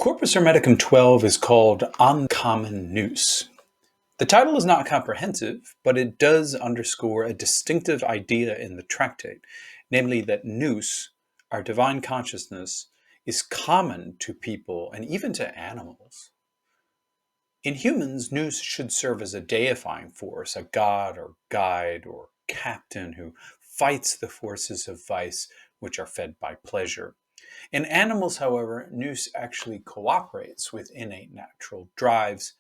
Corpus Hermeticum 12 is called Uncommon Nous. The title is not comprehensive, but it does underscore a distinctive idea in the tractate, namely that Nous, our divine consciousness, is common to people and even to animals. In humans, Nous should serve as a deifying force, a god or guide or captain who fights the forces of vice which are fed by pleasure. In animals, however, Nous actually cooperates with innate natural drives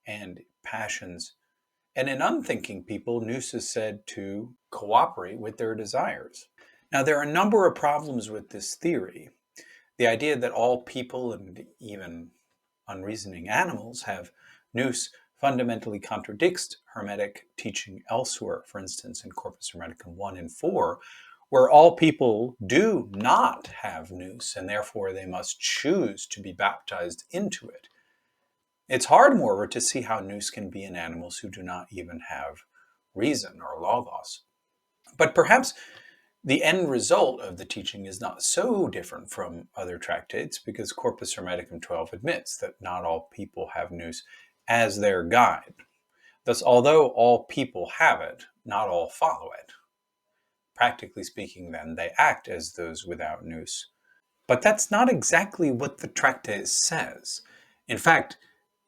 and passions. And in unthinking people, Nous is said to cooperate with their desires. Now, there are a number of problems with this theory. The idea that all people and even unreasoning animals have Nous fundamentally contradicts Hermetic teaching elsewhere, for instance, in Corpus Hermeticum 1 and 4, where all people do not have Nous, and therefore they must choose to be baptized into it. It's hard, moreover, to see how Nous can be in animals who do not even have reason or logos. But perhaps the end result of the teaching is not so different from other tractates, because Corpus Hermeticum 12 admits that not all people have Nous as their guide. Thus, although all people have it, not all follow it. Practically speaking, then, they act as those without Nous. But that's not exactly what the tractate says. In fact,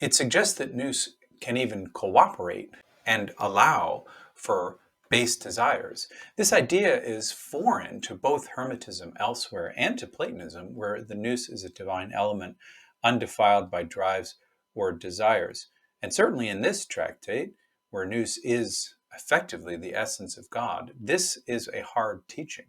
it suggests that Nous can even cooperate and allow for base desires. This idea is foreign to both Hermetism elsewhere and to Platonism, where the Nous is a divine element undefiled by drives or desires. And certainly in this tractate, where Nous is effectively the essence of God, this is a hard teaching.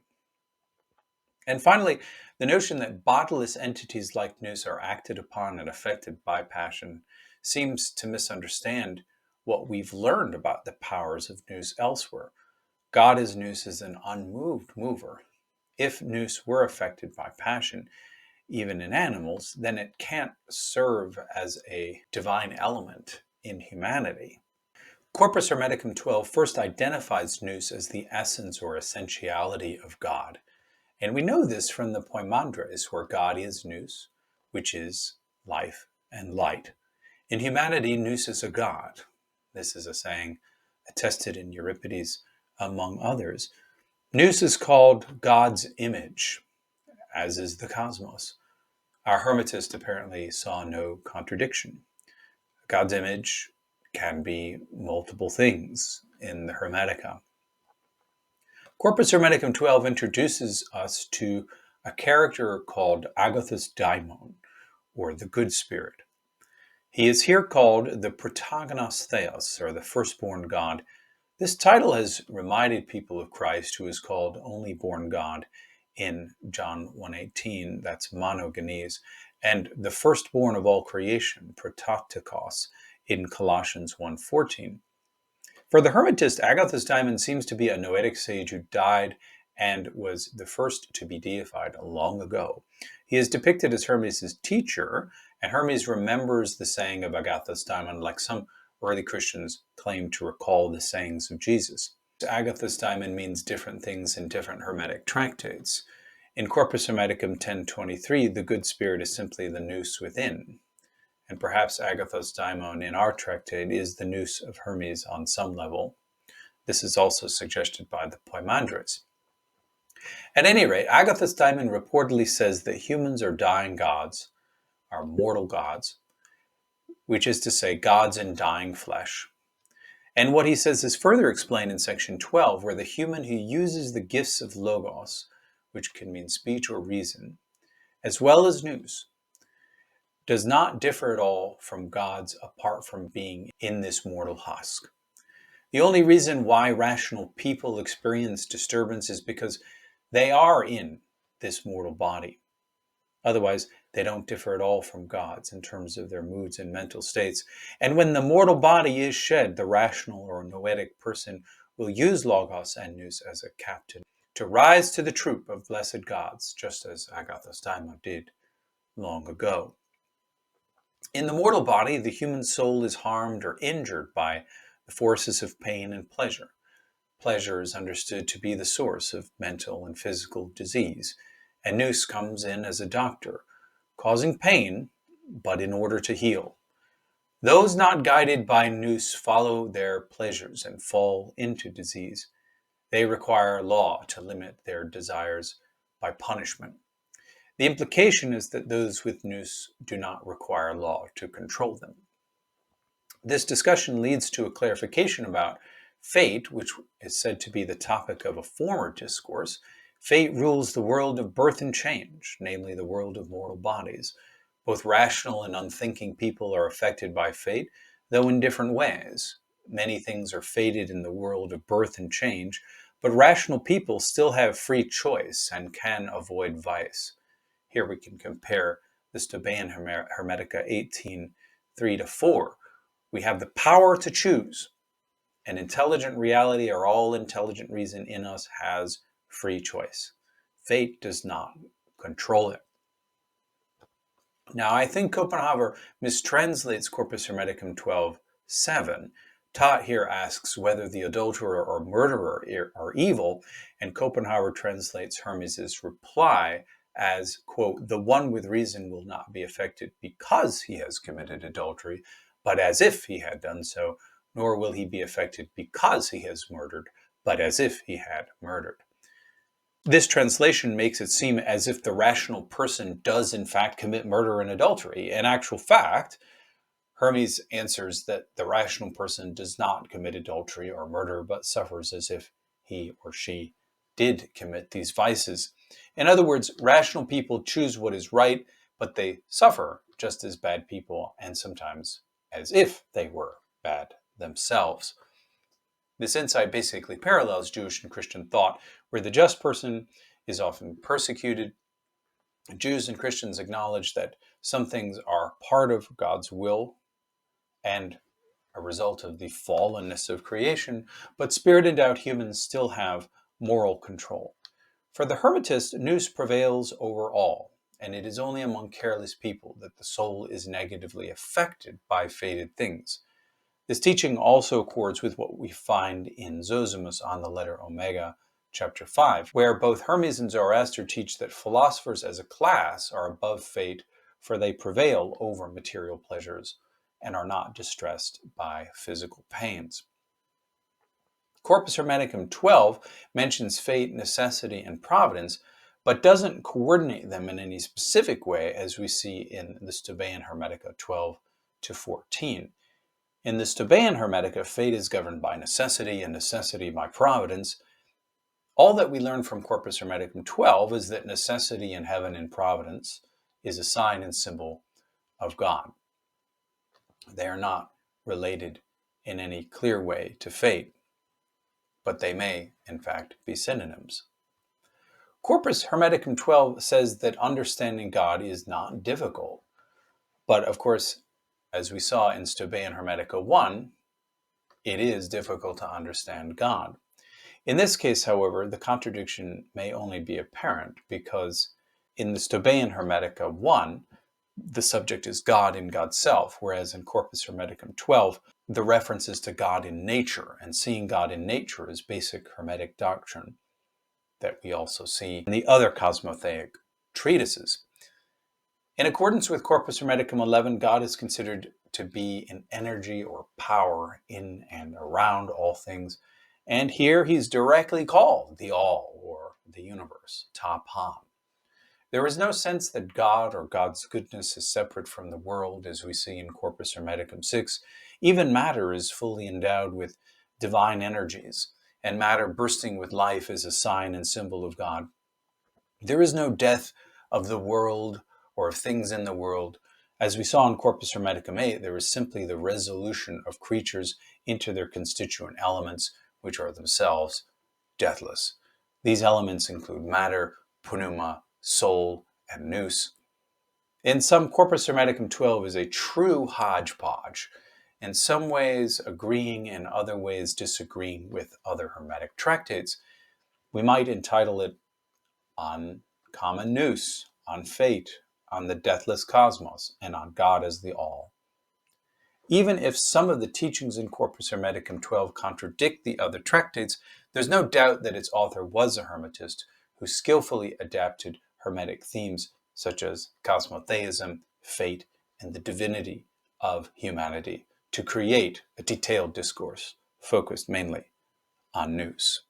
And finally, the notion that bodiless entities like Nous are acted upon and affected by passion seems to misunderstand what we've learned about the powers of Nous elsewhere. God as Nous is an unmoved mover. If Nous were affected by passion, even in animals, then it can't serve as a divine element in humanity. Corpus Hermeticum 12 first identifies Nous as the essence or essentiality of God. And we know this from the Poimandres, where God is Nous, which is life and light. In humanity, Nous is a god. This is a saying attested in Euripides, among others. Nous is called God's image, as is the cosmos. Our Hermetist apparently saw no contradiction. God's image can be multiple things in the Hermetica. Corpus Hermeticum 12 introduces us to a character called Agathos Daimon, or the good spirit. He is here called the Protagonos Theos, or the firstborn God. This title has reminded people of Christ, who is called only born God in John 1:18, that's monogenes, and the firstborn of all creation, Prototokos, in Colossians 1:14. For the Hermetist, Agathos Daimon seems to be a noetic sage who died and was the first to be deified long ago. He is depicted as Hermes' teacher, and Hermes remembers the saying of Agathos Daimon, like some early Christians claim to recall the sayings of Jesus. Agathos Daimon means different things in different Hermetic tractates. In Corpus Hermeticum 10:23, the good spirit is simply the Nous within. And perhaps Agathos Daimon in our tractate is the Nous of Hermes on some level. This is also suggested by the Poimandres. At any rate, Agathos Daimon reportedly says that humans are dying gods, are mortal gods, which is to say gods in dying flesh. And what he says is further explained in section 12, where the human who uses the gifts of logos, which can mean speech or reason, as well as Nous, does not differ at all from gods apart from being in this mortal husk. The only reason why rational people experience disturbance is because they are in this mortal body. Otherwise, they don't differ at all from gods in terms of their moods and mental states. And when the mortal body is shed, the rational or noetic person will use logos and Nous as a captain to rise to the troop of blessed gods, just as Agathos Daimon did long ago. In the mortal body, the human soul is harmed or injured by the forces of pain and pleasure. Pleasure is understood to be the source of mental and physical disease, and Nous comes in as a doctor, causing pain, but in order to heal. Those not guided by Nous follow their pleasures and fall into disease. They require law to limit their desires by punishment. The implication is that those with Nous do not require law to control them. This discussion leads to a clarification about fate, which is said to be the topic of a former discourse. Fate rules the world of birth and change, namely the world of mortal bodies. Both rational and unthinking people are affected by fate, though in different ways. Many things are fated in the world of birth and change, but rational people still have free choice and can avoid vice. Here we can compare the Stobaean Hermetica 18, 3-4. We have the power to choose. An intelligent reality, or all intelligent reason in us, has free choice. Fate does not control it. Now, I think Copenhaver mistranslates Corpus Hermeticum 12:7. Tot here asks whether the adulterer or murderer are evil, and Copenhaver translates Hermes' reply as, quote, the one with reason will not be affected because he has committed adultery, but as if he had done so, nor will he be affected because he has murdered, but as if he had murdered. This translation makes it seem as if the rational person does in fact commit murder and adultery. In actual fact, Hermes answers that the rational person does not commit adultery or murder, but suffers as if he or she did commit these vices. In other words, rational people choose what is right, but they suffer just as bad people, and sometimes as if they were bad themselves. This insight basically parallels Jewish and Christian thought, where the just person is often persecuted. Jews and Christians acknowledge that some things are part of God's will and a result of the fallenness of creation, but spirit-endowed humans still have moral control. For the Hermetist, Nous prevails over all, and it is only among careless people that the soul is negatively affected by fated things. This teaching also accords with what we find in Zosimus on the letter Omega, chapter 5, where both Hermes and Zoroaster teach that philosophers as a class are above fate, for they prevail over material pleasures and are not distressed by physical pains. Corpus Hermeticum 12 mentions fate, necessity, and providence, but doesn't coordinate them in any specific way, as we see in the Stobaean Hermetica 12-14. In the Stobaean Hermetica, fate is governed by necessity and necessity by providence. All that we learn from Corpus Hermeticum 12 is that necessity in heaven and providence is a sign and symbol of God. They are not related in any clear way to fate, but they may, in fact, be synonyms. Corpus Hermeticum 12 says that understanding God is not difficult, but of course, as we saw in Stobaean Hermetica 1, it is difficult to understand God. In this case, however, the contradiction may only be apparent because in the Stobaean Hermetica 1, the subject is God in God's self, whereas in Corpus Hermeticum 12, the reference is to God in nature, and seeing God in nature is basic Hermetic doctrine that we also see in the other cosmotheic treatises. In accordance with Corpus Hermeticum 11, God is considered to be an energy or power in and around all things, and here he's directly called the All, or the universe, Ta Pan. There is no sense that God or God's goodness is separate from the world, as we see in Corpus Hermeticum 6. Even matter is fully endowed with divine energies, and matter bursting with life is a sign and symbol of God. There is no death of the world or of things in the world. As we saw in Corpus Hermeticum 8, there is simply the resolution of creatures into their constituent elements, which are themselves deathless. These elements include matter, pneuma, soul, and nous. In some, Corpus Hermeticum 12 is a true hodgepodge, in some ways agreeing, in other ways disagreeing with other Hermetic tractates. We might entitle it On Common Nous, on Fate, on the Deathless Cosmos, and on God as the All. Even if some of the teachings in Corpus Hermeticum 12 contradict the other tractates, there's no doubt that its author was a Hermetist who skillfully adapted Hermetic themes such as cosmotheism, fate, and the divinity of humanity to create a detailed discourse focused mainly on Nous.